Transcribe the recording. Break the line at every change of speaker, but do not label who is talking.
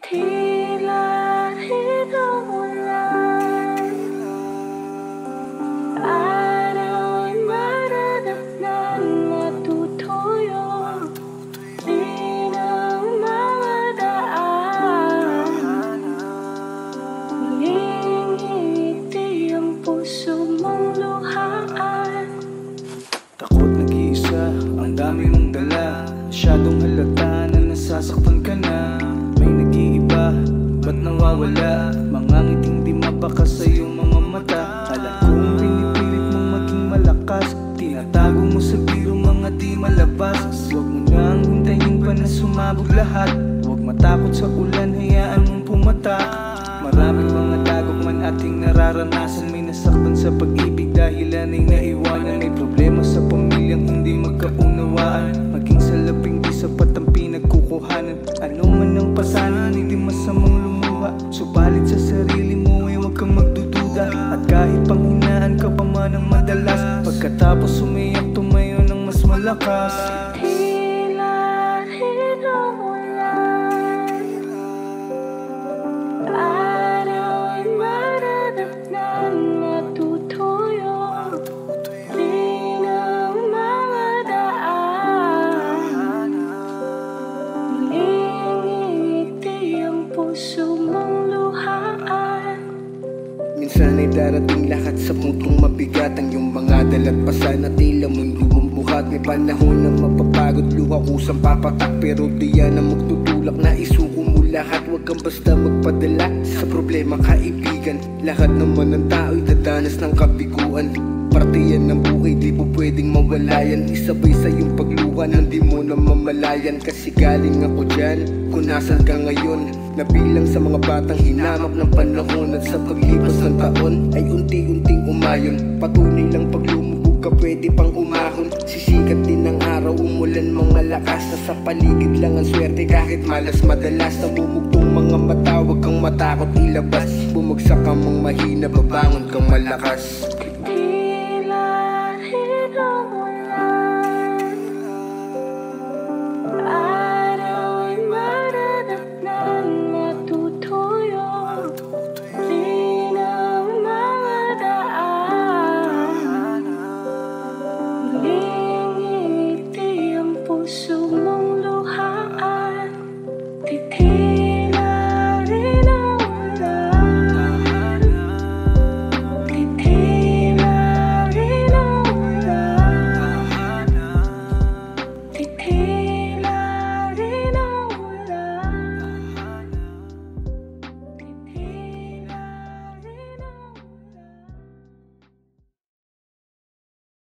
Tila hinuulan, araw ay maranapnan, matutuyo din ang mga daan. Muling ngiti ang puso mong luhaan.
Takot nag-iisa, ang dami mong dala, masyadong halata na nasasaktan ka na. May nag-iiba, ba't nawawala? Mga ngiting di mapaka sa iyong mga mata. Alam kong pinipilit mong maging malakas, tinatago mo sa biro mga di malabas. Huwag mo nang hintayin pa na sumabog lahat. Huwag matakot sa ulan, hayaan mong pumatak. Maraming mga dagok man ating nararanasan, may nasaktan sa pag-ibig dahilan ay naiwanan. May problema sa pamilyang hindi magkaunawaan, maging sa labing di sapat ang pinagkukuhanan. Ano man ang pasanin, hindi masamang lumuha, subalit sa sarili mo ay huwag kang magdududa. At kahit panghinaan ka pa man ang madalas, pagkatapos umiyak tumayo ng mas malakas.
Tila hinuulan, araw ay maranapnan, matutuyo din ang mga daan. Muling ngiti ang puso mong luhaan.
Minsan ay darating lahat sa puntong mabigat, ang iyong mga dalat pasan na tila mundo mong buhat. May panahon na mapapagod, luha kusang papatak, pero di yan ang magtutulak na isuko mo lahat. Huwag kang basta magpadala sa problema, kaibigan. Lahat naman ng tao'y dadanas ng kabiguan. Parte yan ng buhay, di po pwedeng mawala yan. Isabay sa iyong pagluha nang di mo na mamalayan. Kasi galing ako dyan, kung nasan ka ngayon. Nabilang sa mga batang hinamak ng panahon, at sa paglipas ng taon ay unti-unting umayon. Patunay lang pag lumubog ka, pwede pang umahon. Sisikat din ang araw, umulan mga lakas. Nasa paligid lang ang swerte kahit malas madalas. Namumugtong mga mata, huwag kang matakot ilabas. Bumagsak ka mong mahina, babangon kang malakas.